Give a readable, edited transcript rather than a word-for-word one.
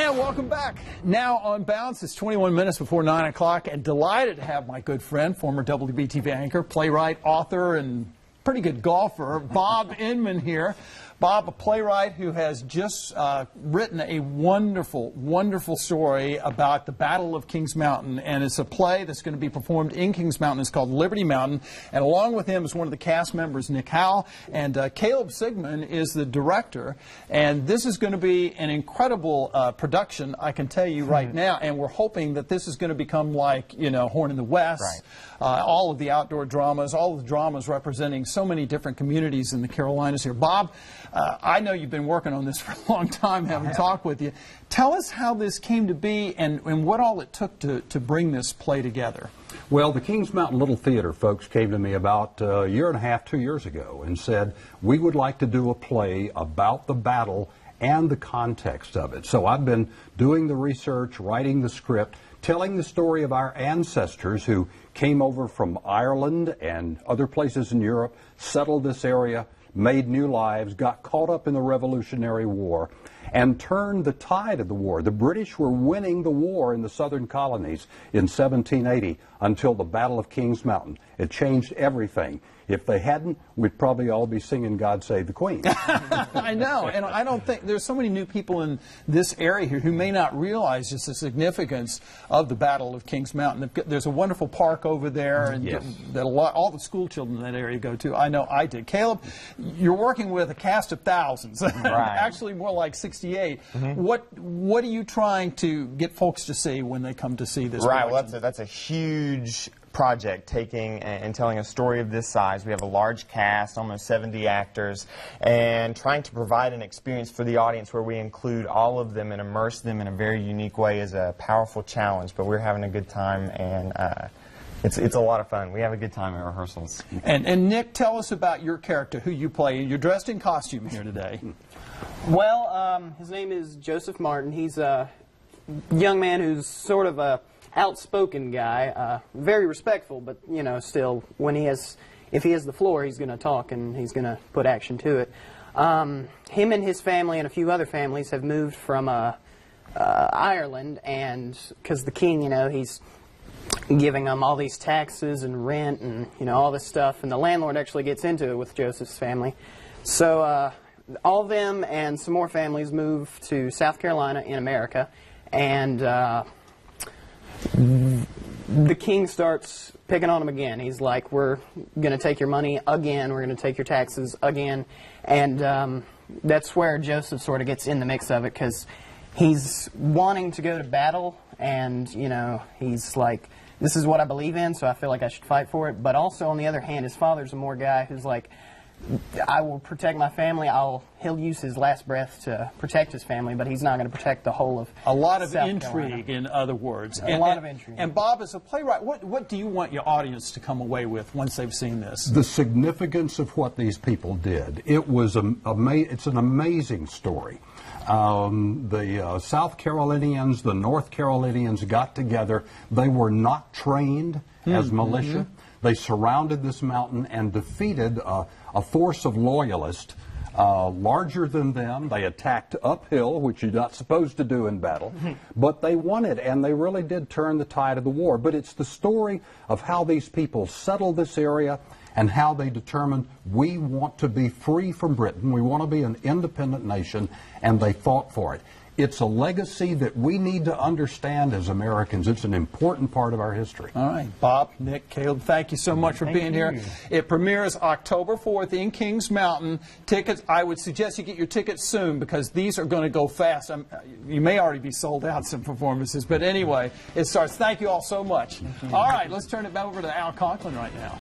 And welcome back. Now on Bounce, it's 21 minutes before 9 o'clock, and delighted to have my good friend, former WBTV anchor, playwright, author, and pretty good golfer, Bob Inman here. Bob, a playwright who has just written a wonderful, wonderful story about the Battle of Kings Mountain, and it's a play that's going to be performed in Kings Mountain. It's called Liberty Mountain, and along with him is one of the cast members, Nick Howell, and Caleb Sigmund is the director, and this is going to be an incredible production, I can tell you right now, and we're hoping that this is going to become like, you know, Horn in the West, all of the outdoor dramas, all of the dramas representing so many different communities in the Carolinas here. Bob, I know you've been working on this for a long time, having talked with you. Tell us how this came to be and what all it took to bring this play together. Well, the Kings Mountain Little Theater folks came to me about a year and a half, 2 years ago, and said, we would like to do a play about the battle and the context of it. So I've been doing the research, writing the script, telling the story of our ancestors who came over from Ireland and other places in Europe, settled this area, made new lives, got caught up in the Revolutionary War, and turned the tide of the war. The British were winning the war in the southern colonies in 1780 until the Battle of Kings Mountain. It changed everything. If they hadn't, we'd probably all be singing God Save the Queen. I know, and I don't think there's so many new people in this area here who may not realize just the significance of the Battle of Kings Mountain. There's a wonderful park over there, and that all the school children in that area go to. I know I did. Caleb, you're working with a cast of thousands, actually more like 68. What are you trying to get folks to see when they come to see this? Right, well, that's a huge project, taking and telling a story of this size. We have a large cast, almost 70 actors, and trying to provide an experience for the audience where we include all of them and immerse them in a very unique way is a powerful challenge, but we're having a good time, and it's a lot of fun. We have a good time at rehearsals. And Nick, tell us about your character, who you play. You're dressed in costume here today. Well, his name is Joseph Martin. He's a young man who's sort of a outspoken guy, very respectful, but you know, still, if he has the floor, he's going to talk and he's going to put action to it. Him and his family and a few other families have moved from Ireland, and because the king, you know, he's giving them all these taxes and rent and you know all this stuff, and the landlord actually gets into it with Joseph's family. So all of them and some more families move to South Carolina in America, and the king starts picking on him again. He's like, we're going to take your money again, we're going to take your taxes again, and that's where Joseph sort of gets in the mix of it, because he's wanting to go to battle, and you know, he's like, this is what I believe in, so I feel like I should fight for it. But also, on the other hand, his father's a more guy who's like, I will protect my family. He'll use his last breath to protect his family, but he's not going to protect the whole of a lot of South intrigue, Carolina. in other words. A lot of intrigue. And Bob, as a playwright, what do you want your audience to come away with once they've seen this? The significance of what these people did. It was it's an amazing story. The South Carolinians, the North Carolinians got together. They were not trained as militia. They surrounded this mountain and defeated a force of loyalists larger than them. They attacked uphill, which you're not supposed to do in battle, but they won it, and they really did turn the tide of the war. But it's the story of how these people settled this area and how they determined, we want to be free from Britain, we want to be an independent nation, and they fought for it. It's a legacy that we need to understand as Americans. It's an important part of our history. All right, Bob, Nick, Caleb, thank you so much for being here. It premieres October 4th in Kings Mountain. Tickets, I would suggest you get your tickets soon, because these are going to go fast. You may already be sold out some performances, but anyway, it starts. Thank you all so much. All right, let's turn it back over to Al Conklin right now.